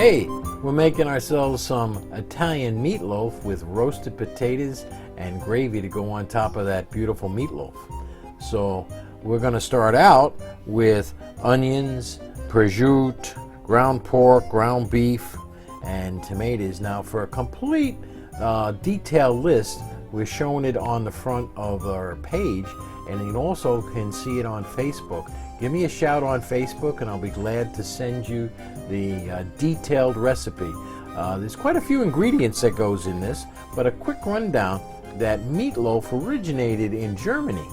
Hey, we're making ourselves some Italian meatloaf with roasted potatoes and gravy to go on top of that beautiful meatloaf. So we're going to start out with onions, prosciutto, ground pork, ground beef, and tomatoes. Now for a complete detailed list, we're showing it on the front of our page, and you also can see it on Facebook. Give me a shout on Facebook and I'll be glad to send you the detailed recipe. There's quite a few ingredients that goes in this, but a quick rundown: that meatloaf originated in Germany,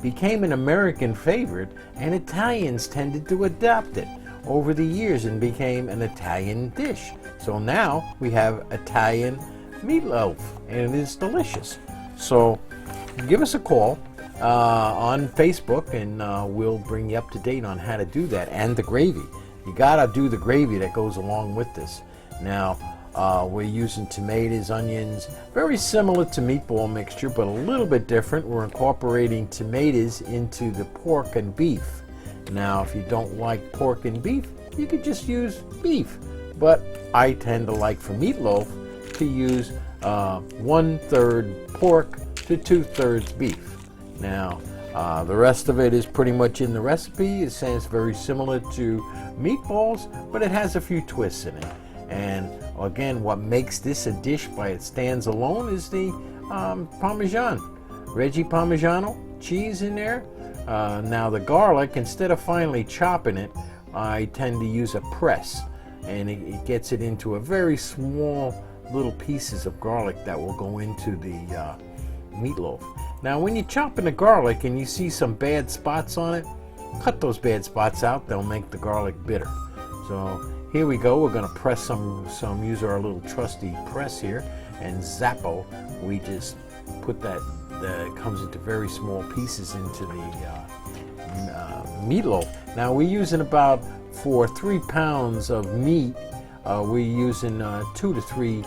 became an American favorite, and Italians tended to adopt it over the years and became an Italian dish. So now we have Italian meatloaf and it is delicious. So give us a call on Facebook and we'll bring you up to date on how to do that, and the gravy. You gotta do the gravy that goes along with this. Now we're using tomatoes, onions, very similar to meatball mixture but a little bit different. We're incorporating tomatoes into the pork and beef. Now if you don't like pork and beef, you could just use beef, but I tend to like for meatloaf to use 1/3 pork to 2/3 beef. Now, the rest of it is pretty much in the recipe. It sounds very similar to meatballs, but it has a few twists in it. And again, what makes this a dish by it stands alone is the Parmesan, Reggie Parmigiano cheese in there. Now the garlic, instead of finely chopping it, I tend to use a press, and it gets it into a very small little pieces of garlic that will go into the meatloaf. Now when you're chopping the garlic and you see some bad spots on it, cut those bad spots out. They'll make the garlic bitter. So here we go. We're going to press some use our little trusty press here, and Zappo, we just put that comes into very small pieces into the meatloaf. Now we're using about, for 3 pounds of meat, we're using 2 to 3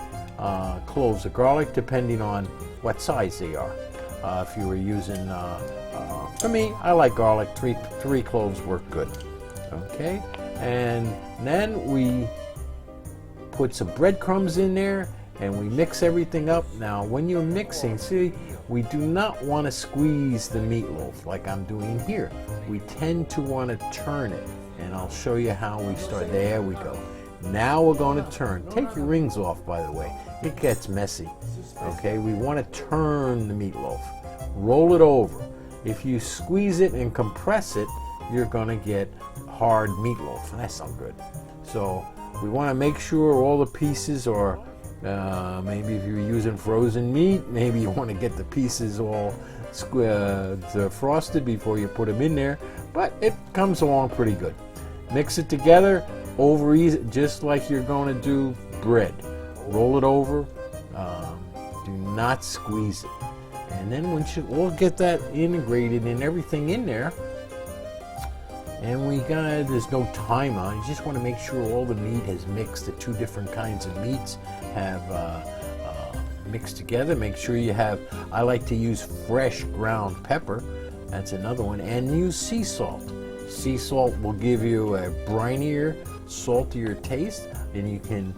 cloves of garlic, depending on what size they are. If you were using, for me, I like garlic. Three cloves work good. Okay, and then we put some breadcrumbs in there and we mix everything up. Now when you're mixing, see, we do not want to squeeze the meatloaf like I'm doing here. We tend to want to turn it, and I'll show you how we start. There we go. Now we're going to turn. Take your rings off, by the way. It gets messy. Okay, we want to turn the meatloaf. Roll it over. If you squeeze it and compress it, you're going to get hard meatloaf, and that's not good. So we want to make sure all the pieces are, maybe if you're using frozen meat, maybe you want to get the pieces all frosted before you put them in there, but it comes along pretty good. Mix it together over easy, just like you're going to do bread. Roll it over. Do not squeeze it. And then once you all get that integrated and everything in there, and there's no timer. You just want to make sure all the meat has mixed. The two different kinds of meats have mixed together. Make sure you have, I like to use fresh ground pepper. That's another one. And use sea salt. Sea salt will give you a brinier, saltier taste, and you can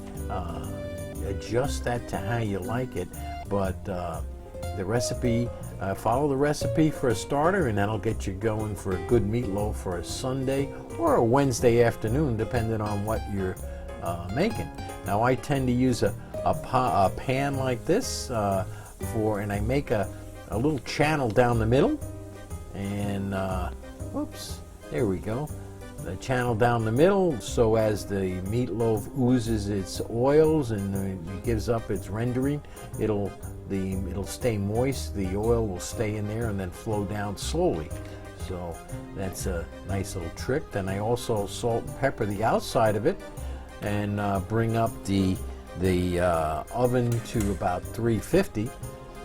adjust that to how you like it. But the recipe, follow the recipe for a starter, and that'll get you going for a good meatloaf for a Sunday or a Wednesday afternoon, depending on what you're making. Now I tend to use a pan like this and I make a little channel down the middle, and whoops, there we go. The channel down the middle, so as the meatloaf oozes its oils and it gives up its rendering, it'll stay moist. The oil will stay in there and then flow down slowly. So that's a nice little trick. Then I also salt and pepper the outside of it, and bring up the oven to about 350.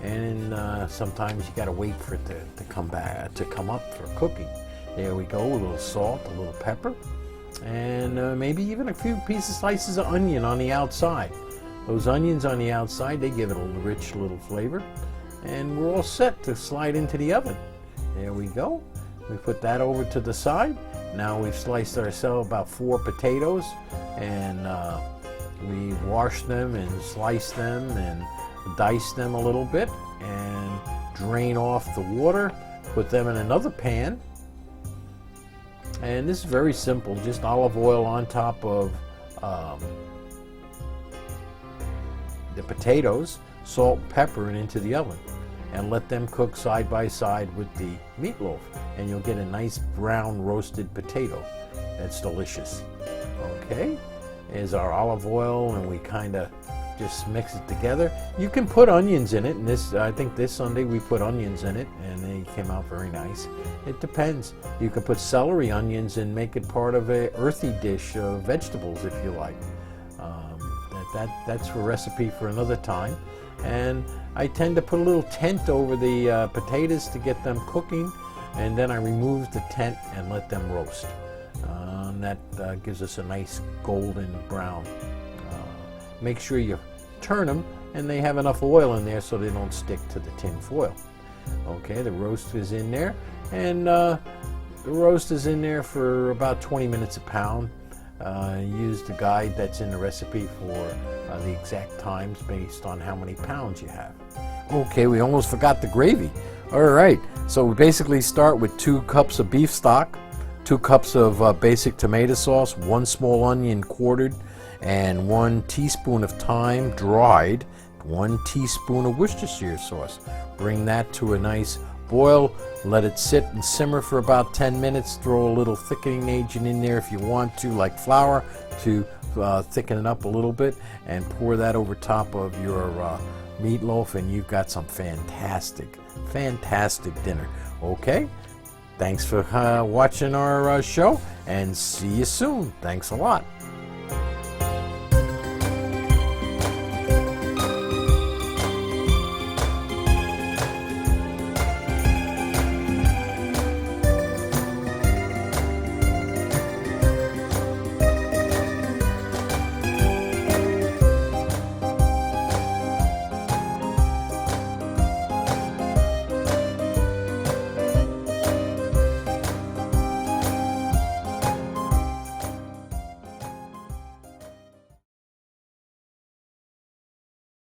And sometimes you got to wait for it to come up for cooking. There we go, a little salt, a little pepper, and maybe even a few slices of onion on the outside. Those onions on the outside, they give it a rich little flavor. And we're all set to slide into the oven. There we go. We put that over to the side. Now we've sliced ourselves about 4 potatoes, and We wash them and slice them and dice them a little bit and drain off the water. Put them in another pan. And this is very simple, just olive oil on top of the potatoes, salt, pepper, and into the oven. And let them cook side by side with the meatloaf. And you'll get a nice brown roasted potato. That's delicious. Okay, is our olive oil, and we kind of just mix it together. You can put onions in it, and this, I think this Sunday we put onions in it, and they came out very nice. It depends. You can put celery onions and make it part of a earthy dish of vegetables if you like. That's a recipe for another time. And I tend to put a little tent over the potatoes to get them cooking, and then I remove the tent and let them roast. And that gives us a nice golden brown. Make sure you turn them and they have enough oil in there so they don't stick to the tin foil. Okay, the roast is in there, and the roast is in there for about 20 minutes a pound. Use the guide that's in the recipe for the exact times based on how many pounds you have. Okay, we almost forgot the gravy. All right, so we basically start with 2 cups of beef stock, 2 cups of basic tomato sauce, 1 small onion quartered, and 1 teaspoon of thyme dried, 1 teaspoon of Worcestershire sauce. Bring that to a nice boil, let it sit and simmer for about 10 minutes. Throw a little thickening agent in there if you want to, like flour, to thicken it up a little bit, and pour that over top of your meatloaf, and you've got some fantastic dinner. Okay, thanks for watching our show, and see you soon. Thanks a lot.